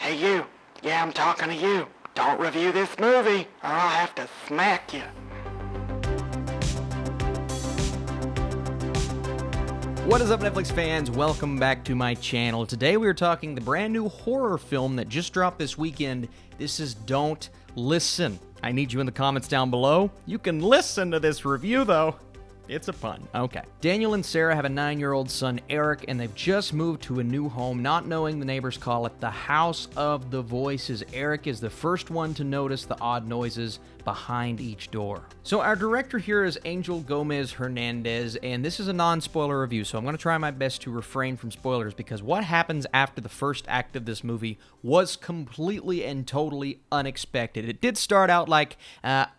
Hey you, yeah, I'm talking to you. Don't review this movie or I'll have to smack you. What is up, Netflix fans? Welcome back to my channel. Today we are talking the brand new horror film that just dropped this weekend. This is Don't Listen. I need you in the comments down below. You can listen to this review though. It's a pun. Okay. Daniel and Sara have a 9-year-old son, Eric, and they've just moved to a new home, not knowing the neighbors call it the House of the Voices. Eric is the first one to notice the odd noises behind each door. So our director here is Angel Gomez Hernandez, and this is a non-spoiler review, so I'm going to try my best to refrain from spoilers because what happens after the first act of this movie was completely and totally unexpected. It did start out like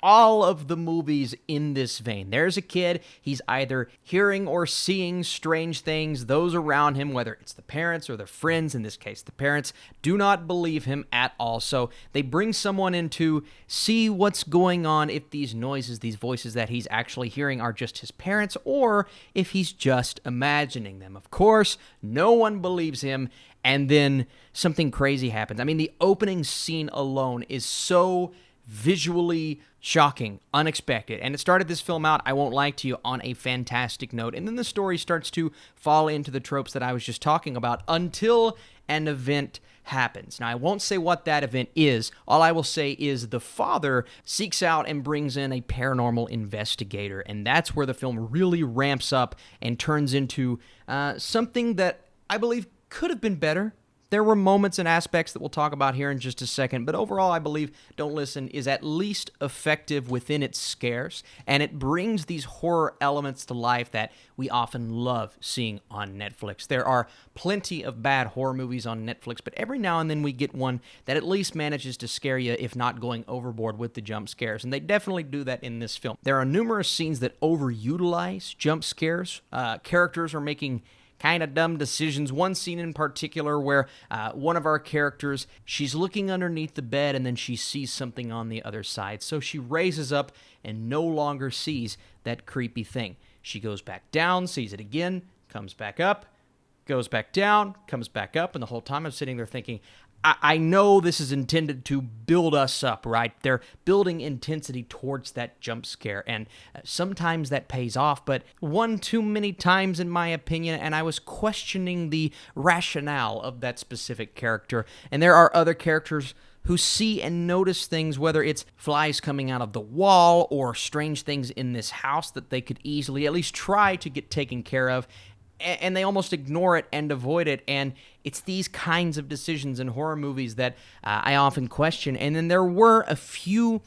all of the movies in this vein. There's a kid. He's either hearing or seeing strange things. Those around him, whether it's the parents or their friends, in this case the parents, do not believe him at all. So they bring someone in to see what's going on, if these noises, these voices that he's actually hearing are just his parents or if he's just imagining them. Of course, no one believes him, and then something crazy happens. I mean, the opening scene alone is so visually shocking, unexpected, and it started this film out, I won't lie to you, on a fantastic note, and then the story starts to fall into the tropes that I was just talking about until an event happens. Now, I won't say what that event is. All I will say is the father seeks out and brings in a paranormal investigator, and that's where the film really ramps up and turns into something that I believe could have been better. There were moments and aspects that we'll talk about here in just a second, but overall I believe Don't Listen is at least effective within its scares, and it brings these horror elements to life that we often love seeing on Netflix. There are plenty of bad horror movies on Netflix, but every now and then we get one that at least manages to scare you, if not going overboard with the jump scares, and they definitely do that in this film. There are numerous scenes that overutilize jump scares. Characters are making kind of dumb decisions. One scene in particular where one of our characters, she's looking underneath the bed and then she sees something on the other side. So she raises up and no longer sees that creepy thing. She goes back down, sees it again, comes back up, goes back down, comes back up, and the whole time I'm sitting there thinking, I know this is intended to build us up, right? They're building intensity towards that jump scare, and sometimes that pays off, but one too many times in my opinion, and I was questioning the rationale of that specific character. And there are other characters who see and notice things, whether it's flies coming out of the wall or strange things in this house that they could easily at least try to get taken care of, and they almost ignore it and avoid it. And it's these kinds of decisions in horror movies that I often question. And then there were a few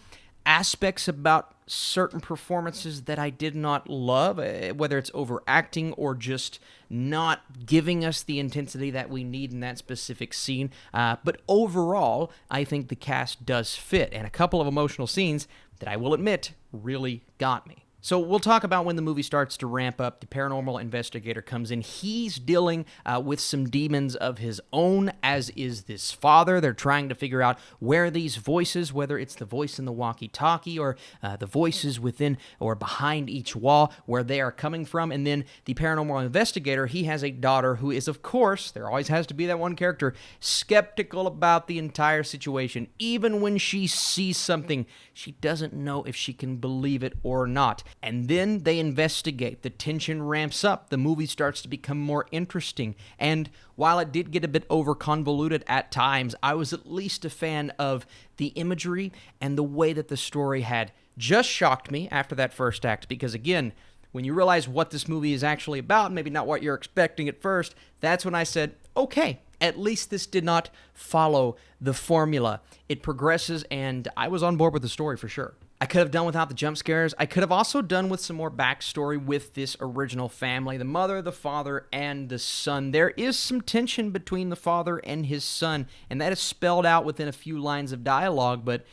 aspects about certain performances that I did not love, whether it's overacting or just not giving us the intensity that we need in that specific scene. But overall, I think the cast does fit, and a couple of emotional scenes that I will admit really got me. So we'll talk about when the movie starts to ramp up. The paranormal investigator comes in. He's dealing with some demons of his own, as is this father. They're trying to figure out where these voices, whether it's the voice in the walkie-talkie or the voices within or behind each wall, where they are coming from. And then the paranormal investigator, he has a daughter who is, of course, there always has to be that one character, skeptical about the entire situation. Even when she sees something, she doesn't know if she can believe it or not. And then they investigate. The tension ramps up. The movie starts to become more interesting. And while it did get a bit over-convoluted at times, I was at least a fan of the imagery and the way that the story had just shocked me after that first act. Because again, when you realize what this movie is actually about, maybe not what you're expecting at first, that's when I said, okay, at least this did not follow the formula. It progresses, and I was on board with the story for sure. I could have done without the jump scares. I could have also done with some more backstory with this original family, the mother, the father, and the son. There is some tension between the father and his son, and that is spelled out within a few lines of dialogue, but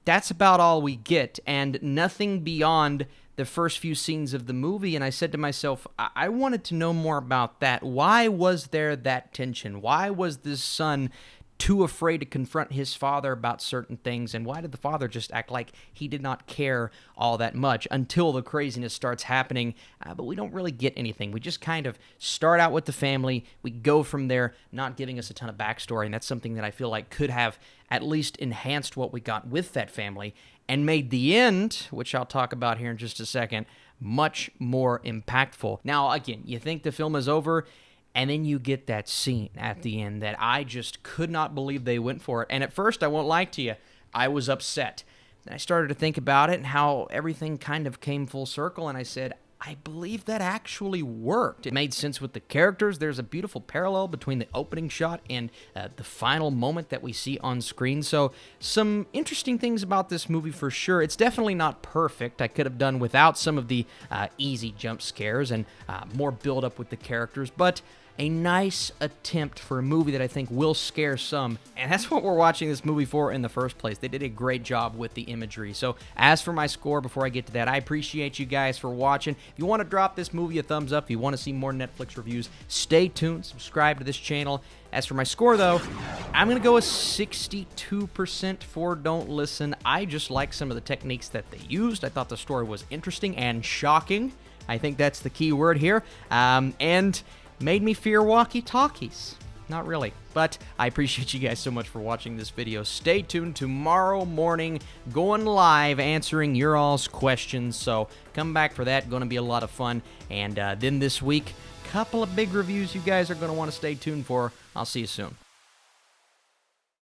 that's about all we get, and nothing beyond the first few scenes of the movie. And I said to myself, I wanted to know more about that. Why was there that tension? Why was this son too afraid to confront his father about certain things, and why did the father just act like he did not care all that much until the craziness starts happening? But we don't really get anything. We just kind of start out with the family, we go from there, not giving us a ton of backstory, and that's something that I feel like could have at least enhanced what we got with that family, and made the end, which I'll talk about here in just a second, much more impactful. Now, again, you think the film is over, and then you get that scene at the end that I just could not believe they went for it. And at first, I won't lie to you, I was upset. Then I started to think about it and how everything kind of came full circle, and I said, I believe that actually worked. It made sense with the characters. There's a beautiful parallel between the opening shot and the final moment that we see on screen. So some interesting things about this movie for sure. It's definitely not perfect. I could have done without some of the easy jump scares and more build up with the characters, but a nice attempt for a movie that I think will scare some, and that's what we're watching this movie for in the first place. They did a great job with the imagery. So as for my score, before I get to that, I appreciate you guys for watching. If you want to drop this movie a thumbs up, if you want to see more Netflix reviews, stay tuned, subscribe to this channel. As for my score, though, I'm going to go with 62% for Don't Listen. I just like some of the techniques that they used. I thought the story was interesting and shocking. I think that's the key word here. And made me fear walkie-talkies. Not really, but I appreciate you guys so much for watching this video. Stay tuned tomorrow morning, going live, answering your all's questions, so come back for that. Going to be a lot of fun. And then this week, couple of big reviews you guys are going to want to stay tuned for. I'll see you soon.